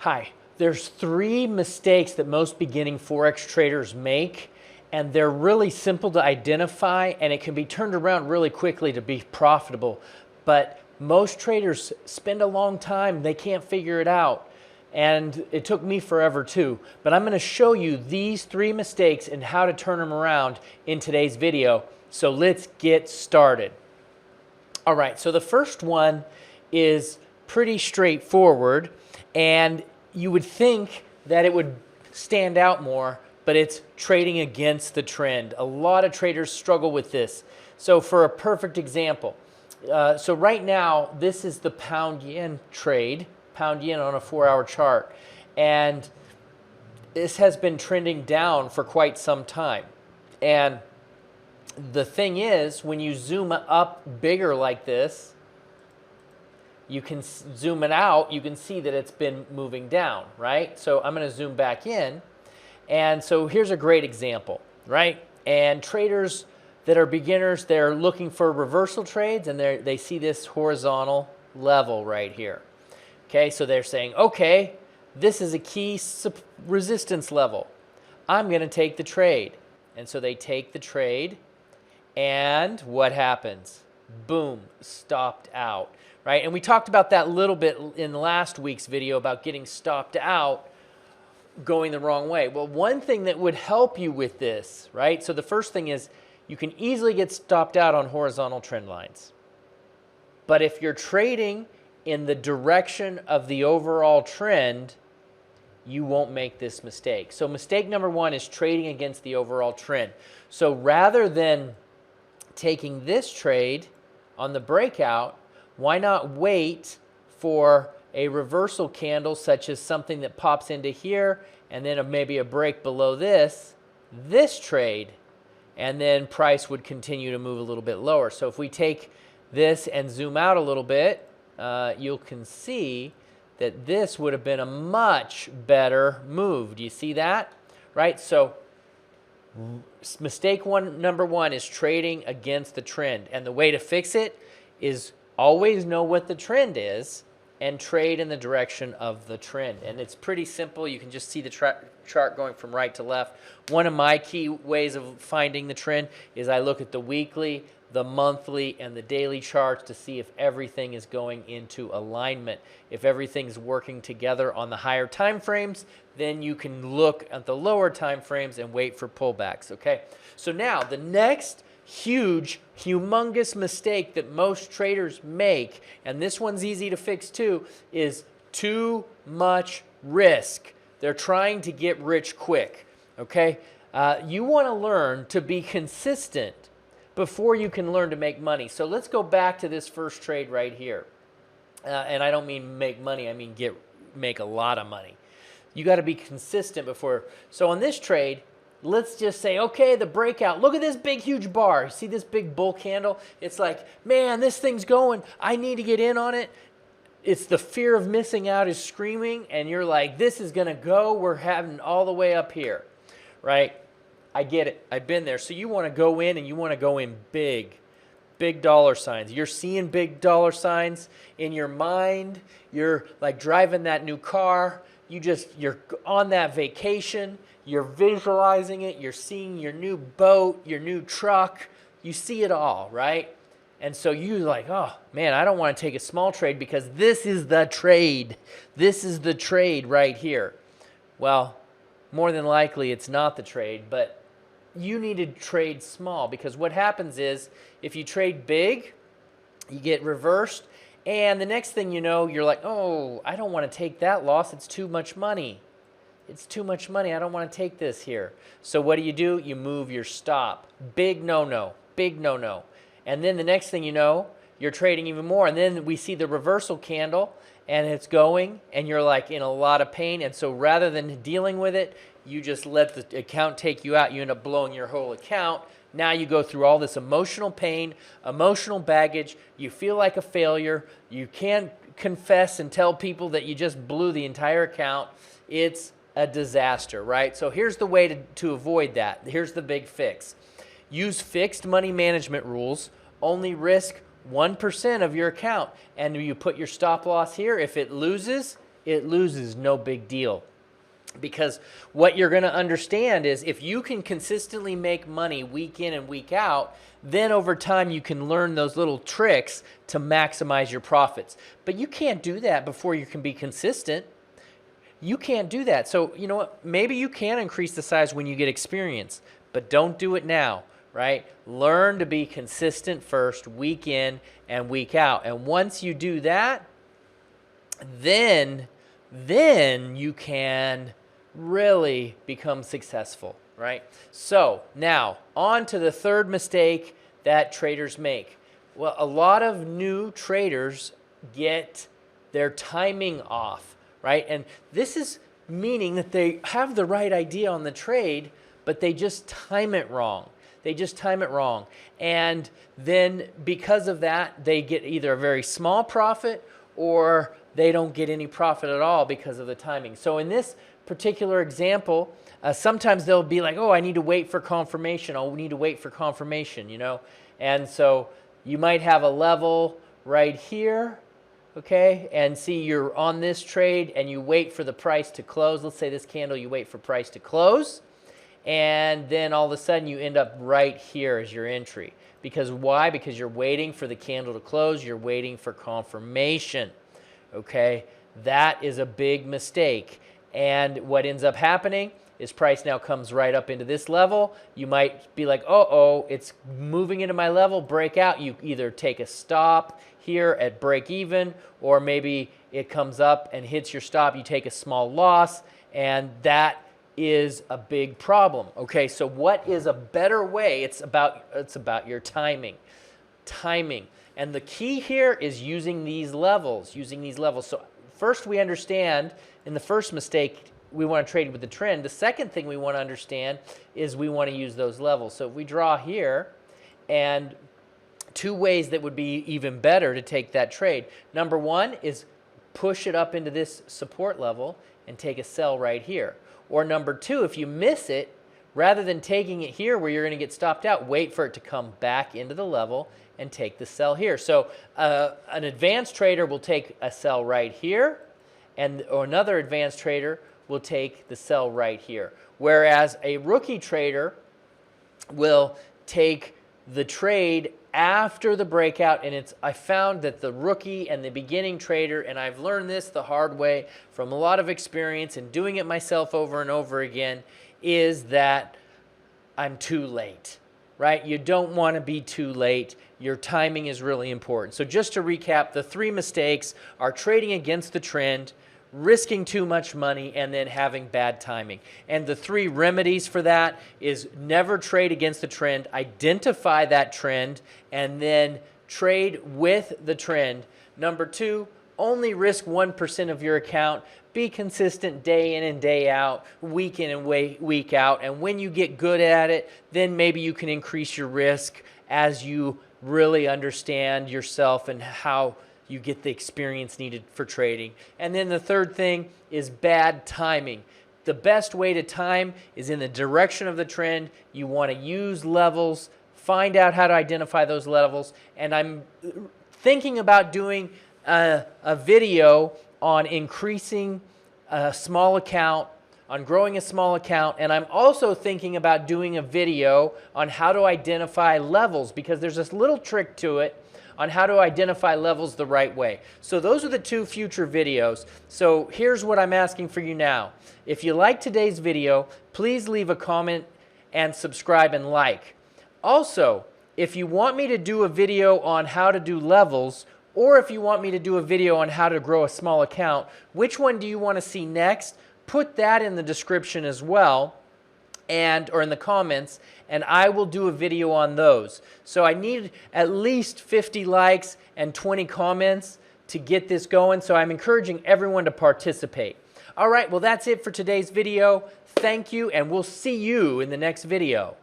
Hi, there's three mistakes that most beginning Forex traders make, and they're really simple to identify, and it can be turned around really quickly to be profitable. But most traders spend a long time, they can't figure it out. And it took me forever too. But I'm going to show you these three mistakes and how to turn them around in today's video. So let's get started. All right, so the first one is pretty straightforward, and you would think that it would stand out more, but it's trading against the trend. A lot of traders struggle with this. So for a perfect example, so right now, this is the pound yen trade, pound yen on a 4-hour chart. And this has been trending down for quite some time. And the thing is, when you zoom up bigger like this, you can zoom it out, you can see that it's been moving down, right? So I'm going to zoom back in. And so here's a great example, right? And traders that are beginners, they're looking for reversal trades, and they see this horizontal level right here. Okay, so they're saying, okay, this is a key resistance level. I'm going to take the trade. And so they take the trade, and what happens? Boom, stopped out, right? And we talked about that a little bit in last week's video about getting stopped out, going the wrong way. Well, one thing that would help you with this, right? So the first thing is you can easily get stopped out on horizontal trend lines. But if you're trading in the direction of the overall trend, you won't make this mistake. So mistake number one is trading against the overall trend. So rather than taking this trade on the breakout, why not wait for a reversal candle, such as something that pops into here and then maybe a break below this trade, and then price would continue to move a little bit lower. So if we take this and zoom out a little bit, you can see that this would have been a much better move. Do you see that? Right? So mistake number one is trading against the trend. And the way to fix it is always know what the trend is and trade in the direction of the trend. And it's pretty simple. You can just see the chart going from right to left. One of my key ways of finding the trend is I look at the weekly, the monthly, and the daily charts to see if everything is going into alignment. If everything's working together on the higher time frames, then you can look at the lower time frames and wait for pullbacks, okay? So now the next huge, humongous mistake that most traders make, and this one's easy to fix too, is too much risk. They're trying to get rich quick, okay? You want to learn to be consistent before you can learn to make money. So let's go back to this first trade right here. And I don't mean make money, I mean make a lot of money. You got to be consistent before. So on this trade, let's just say, okay, the breakout. Look at this big, huge bar. See this big bull candle? It's like, man, this thing's going. I need to get in on it. It's the fear of missing out is screaming, and you're like, this is going to go. We're having all the way up here, right? I get it. I've been there. So you want to go in, and you want to go in big, big dollar signs. You're seeing big dollar signs in your mind. You're like driving that new car. You're on that vacation. You're visualizing it. You're seeing your new boat, your new truck. You see it all, right? And so you're like, oh, man, I don't want to take a small trade because this is the trade. This is the trade right here. Well, more than likely it's not the trade, but you need to trade small, because what happens is if you trade big, you get reversed, and the next thing you know, you're like, oh, I don't want to take that loss. It's too much money. It's too much money. I don't want to take this here. So what do? You move your stop. Big no-no. Big no-no. And then the next thing you know, you're trading even more. And then we see the reversal candle, and it's going, and you're like in a lot of pain. And so rather than dealing with it, you just let the account take you out. You end up blowing your whole account. Now you go through all this emotional pain, emotional baggage. You feel like a failure. You can't confess and tell people that you just blew the entire account. It's a disaster, right? So here's the way to avoid that. Here's the big fix. Use fixed money management rules. Only risk 1% of your account. And you put your stop loss here. If it loses, it loses, no big deal. Because what you're going to understand is if you can consistently make money week in and week out, then over time you can learn those little tricks to maximize your profits. But you can't do that before you can be consistent. You can't do that. So you know what? Maybe you can increase the size when you get experience, but don't do it now, right? Learn to be consistent first, week in and week out. And once you do that, then you can really become successful, right? So now on to the third mistake that traders make. Well, a lot of new traders get their timing off, right? And this is meaning that they have the right idea on the trade, but they just time it wrong. They just time it wrong. And then because of that, they get either a very small profit or they don't get any profit at all because of the timing. So in this particular example, sometimes they'll be like, oh, I need to wait for confirmation. Oh, we need to wait for confirmation, you know? And so you might have a level right here, okay? And see, you're on this trade and you wait for the price to close. Let's say this candle, you wait for price to close. And then all of a sudden you end up right here as your entry. Because why? Because you're waiting for the candle to close. You're waiting for confirmation, okay? That is a big mistake. And what ends up happening is price now comes right up into this level. You might be like, uh-oh, it's moving into my level, break out. You either take a stop here at break even, or maybe it comes up and hits your stop. You take a small loss, and that is a big problem. Okay, so what is a better way? It's about your timing. Timing. And the key here is using these levels, So first we understand in the first mistake, we want to trade with the trend. The second thing we want to understand is we want to use those levels. So if we draw here, and two ways that would be even better to take that trade. Number one is push it up into this support level and take a sell right here. Or number two, if you miss it, rather than taking it here where you're going to get stopped out, wait for it to come back into the level and take the sell here. So an advanced trader will take a sell right here, or another advanced trader will take the sell right here. Whereas a rookie trader will take the trade after the breakout, and I found that the rookie and the beginning trader, and I've learned this the hard way from a lot of experience and doing it myself over and over again, is that I'm too late, right? You don't want to be too late. Your timing is really important. So just to recap, the three mistakes are trading against the trend, risking too much money, and then having bad timing. And the three remedies for that is never trade against the trend, identify that trend, and then trade with the trend. Number two, only risk 1% of your account. Be consistent day in and day out, week in and week out. And when you get good at it, then maybe you can increase your risk as you really understand yourself and how you get the experience needed for trading. And then the third thing is bad timing. The best way to time is in the direction of the trend. You want to use levels, find out how to identify those levels. And I'm thinking about doing a video on increasing a small account, on growing a small account, and I'm also thinking about doing a video on how to identify levels, because there's this little trick to it on how to identify levels the right way. So those are the two future videos. So here's what I'm asking for you now. If you like today's video, please leave a comment and subscribe and like. Also, if you want me to do a video on how to do levels, or if you want me to do a video on how to grow a small account, which one do you want to see next? Put that in the description as well, or in the comments, and I will do a video on those. So I need at least 50 likes and 20 comments to get this going, so I'm encouraging everyone to participate. All right, well, that's it for today's video. Thank you, and we'll see you in the next video.